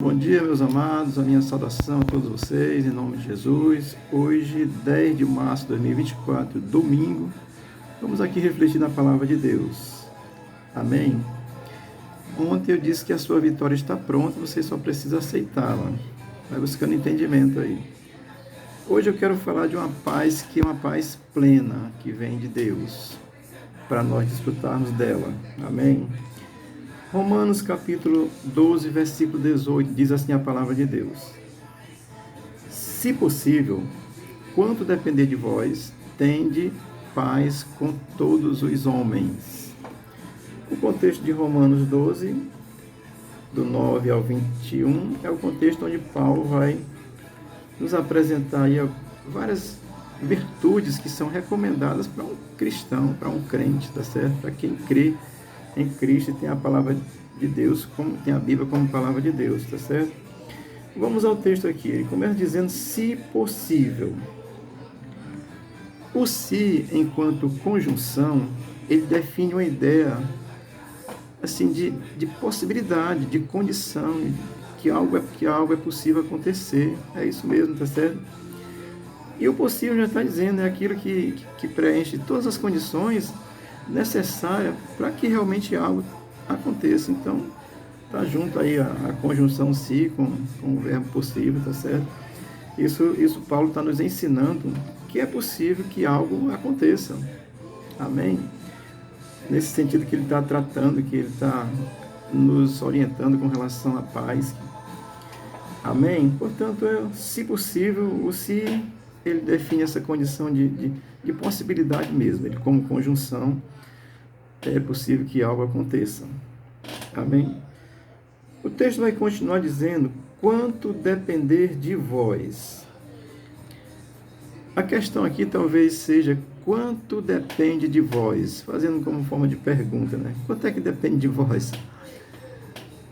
Bom dia, meus amados, a minha saudação a todos vocês, em nome de Jesus. Hoje, 10 de março de 2024, domingo, vamos aqui refletir na palavra de Deus. Amém? Ontem eu disse que a sua vitória está pronta, você só precisa aceitá-la. Vai buscando entendimento aí. Hoje eu quero falar de uma paz que é uma paz plena, que vem de Deus, para nós desfrutarmos dela. Amém? Romanos capítulo 12, versículo 18, diz assim a palavra de Deus: Se possível, quanto depender de vós, tende paz com todos os homens. O contexto de Romanos 12, do 9 ao 21, é o contexto onde Paulo vai nos apresentar aí várias virtudes que são recomendadas para um cristão, para um crente, tá certo? Para quem crê em Cristo e tem a palavra de Deus, tem a Bíblia como palavra de Deus, tá certo? Vamos ao texto aqui. Ele começa dizendo, se possível. O se, enquanto conjunção, ele define uma ideia assim, de possibilidade, de condição, que algo é possível acontecer. É isso mesmo, tá certo? E o possível já está dizendo, é aquilo que preenche todas as condições necessária para que realmente algo aconteça. Então, tá junto aí a conjunção se com o verbo possível, tá certo? Isso Paulo está nos ensinando que é possível que algo aconteça. Amém? Nesse sentido que ele está tratando, que ele está nos orientando com relação à paz. Amém? Portanto, se possível, o se ele define essa condição de possibilidade mesmo. Ele, como conjunção, é possível que algo aconteça. Amém? O texto vai continuar dizendo, quanto depender de vós. A questão aqui talvez seja, quanto depende de vós? Fazendo como forma de pergunta, né? Quanto é que depende de vós?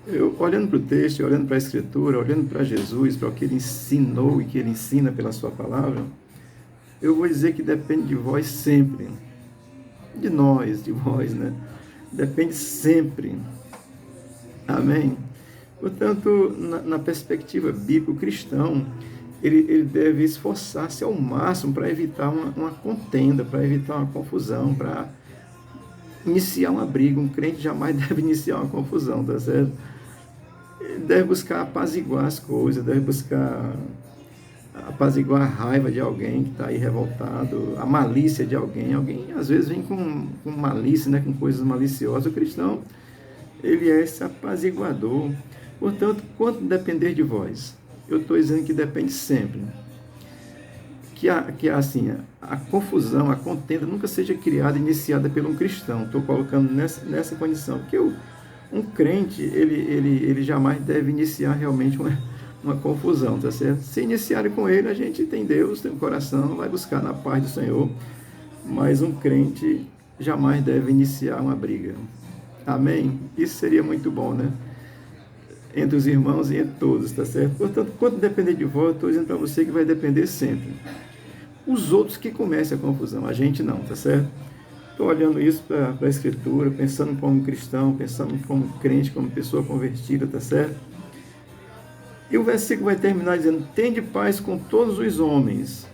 Eu, olhando para o texto, olhando para a Escritura, olhando para Jesus, para o que ele ensinou e que ele ensina pela sua palavra, eu vou dizer que depende de vós sempre. De nós, de vós, né? Depende sempre. Amém? Portanto, na perspectiva bíblico-cristão, ele deve esforçar-se ao máximo para evitar uma contenda, para evitar uma confusão, para iniciar uma briga. Um crente jamais deve iniciar uma confusão, tá certo? Ele deve buscar apaziguar as coisas, deve buscar apaziguar a raiva de alguém que está aí revoltado, a malícia de alguém. Alguém às vezes vem com malícia, né, com coisas maliciosas. O cristão, ele é esse apaziguador. Portanto, quanto depender de vós? Eu estou dizendo que depende sempre. Que assim, a confusão, a contenda nunca seja criada, iniciada por um cristão. Estou colocando nessa condição. Porque um crente, ele jamais deve iniciar realmente uma confusão, tá certo? Se iniciarem com ele, a gente tem Deus, tem um coração, vai buscar na paz do Senhor, mas um crente jamais deve iniciar uma briga. Amém? Isso seria muito bom, né? Entre os irmãos e entre todos, tá certo? Portanto, quanto depender de vós, eu estou dizendo para você que vai depender sempre. Os outros que comecem a confusão, a gente não, tá certo? Estou olhando isso para a Escritura, pensando como cristão, pensando como crente, como pessoa convertida, tá certo? E o versículo vai terminar dizendo, tende paz com todos os homens.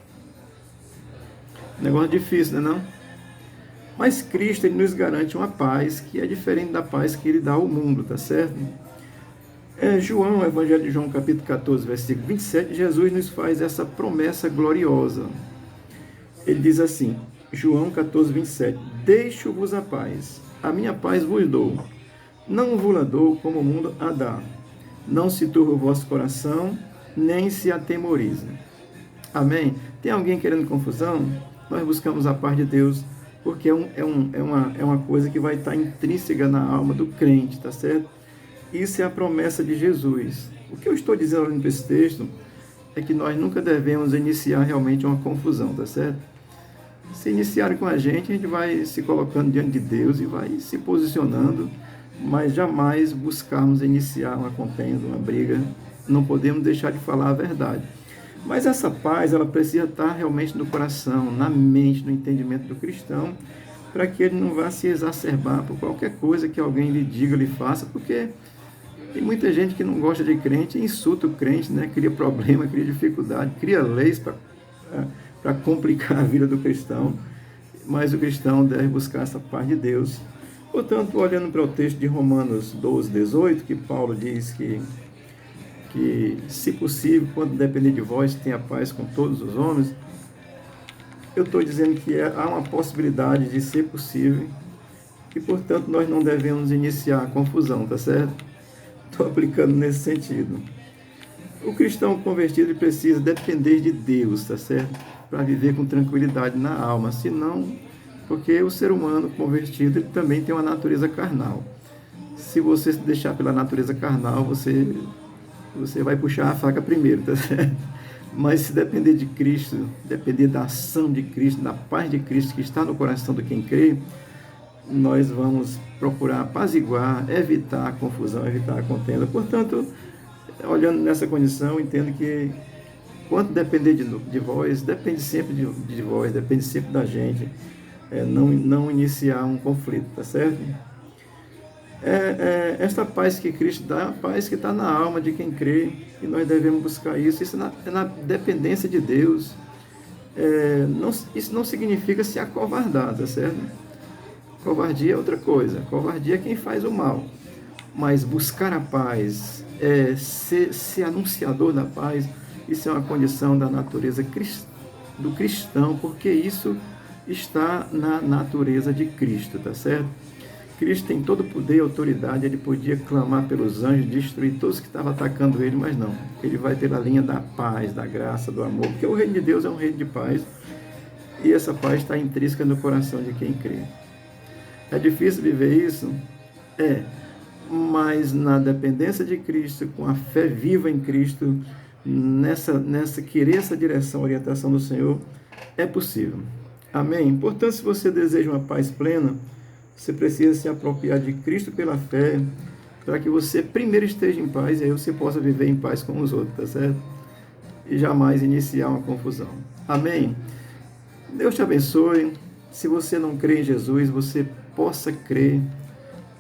Negócio difícil, não é não? Mas Cristo, ele nos garante uma paz que é diferente da paz que ele dá ao mundo, tá certo? João, Evangelho de João, capítulo 14, versículo 27, Jesus nos faz essa promessa gloriosa. Ele diz assim, João 14, 27, deixo-vos a paz, a minha paz vos dou, não vos dou como o mundo a dá. Não se turbe o vosso coração, nem se atemorize. Amém? Tem alguém querendo confusão? Nós buscamos a paz de Deus, porque é uma coisa que vai estar intrínseca na alma do crente, tá certo? Isso é a promessa de Jesus. O que eu estou dizendo olhando para esse texto é que nós nunca devemos iniciar realmente uma confusão, tá certo? Se iniciarem com a gente vai se colocando diante de Deus e vai se posicionando, mas jamais buscarmos iniciar uma contenda, uma briga. Não podemos deixar de falar a verdade. Mas essa paz, ela precisa estar realmente no coração, na mente, no entendimento do cristão, para que ele não vá se exacerbar por qualquer coisa que alguém lhe diga, lhe faça, porque Tem muita gente que não gosta de crente e insulta o crente, né? Cria problema, cria dificuldade, cria leis para complicar a vida do cristão. Mas o cristão deve buscar essa paz de Deus. Portanto, olhando para o texto de Romanos 12, 18, que Paulo diz que se possível, quando depender de vós, tenha paz com todos os homens, eu estou dizendo que há uma possibilidade de ser possível e, portanto, nós não devemos iniciar a confusão, tá certo? Estou aplicando nesse sentido. O cristão convertido precisa depender de Deus, tá certo? Para viver com tranquilidade na alma, senão, porque o ser humano convertido ele também tem uma natureza carnal. Se você se deixar pela natureza carnal, você vai puxar a faca primeiro, tá certo? Mas se depender de Cristo, depender da ação de Cristo, da paz de Cristo que está no coração de quem crê, nós vamos procurar apaziguar, evitar a confusão, evitar a contenda. Portanto, olhando nessa condição, entendo que quanto depender de vós, depende sempre de vós, depende sempre da gente, não iniciar um conflito, tá certo? Esta paz que Cristo dá é a paz que está na alma de quem crê, e nós devemos buscar isso. Isso é na dependência de Deus. Isso não significa se acovardar, tá certo? Covardia é outra coisa. Covardia é quem faz o mal. Mas buscar a paz, ser anunciador da paz, isso é uma condição da natureza do cristão, porque isso está na natureza de Cristo, tá certo? Cristo tem todo o poder e autoridade, ele podia clamar pelos anjos, destruir todos que estavam atacando ele, mas não. Ele vai pela linha da paz, da graça, do amor, porque o reino de Deus é um reino de paz, e essa paz está intrínseca no coração de quem crê. É difícil viver isso? Mas na dependência de Cristo, com a fé viva em Cristo, nessa querer essa direção, orientação do Senhor, é possível. Amém? Portanto, se você deseja uma paz plena, você precisa se apropriar de Cristo pela fé, para que você primeiro esteja em paz e aí você possa viver em paz com os outros, tá certo? E jamais iniciar uma confusão. Amém? Deus te abençoe. Se você não crê em Jesus, você possa crer,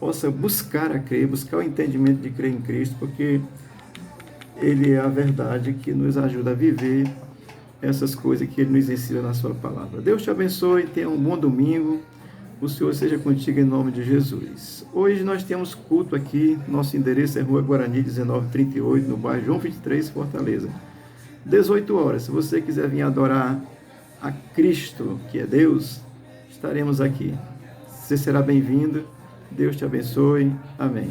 possa buscar a crer, buscar o entendimento de crer em Cristo, porque Ele é a verdade que nos ajuda a viver essas coisas que Ele nos ensina na sua palavra. Deus te abençoe, tenha um bom domingo. O Senhor seja contigo em nome de Jesus. Hoje nós temos culto aqui, nosso endereço é Rua Guarani 1938, no bairro João 23, Fortaleza. 18 horas, se você quiser vir adorar a Cristo, que é Deus, estaremos aqui. Você será bem-vindo. Deus te abençoe. Amém.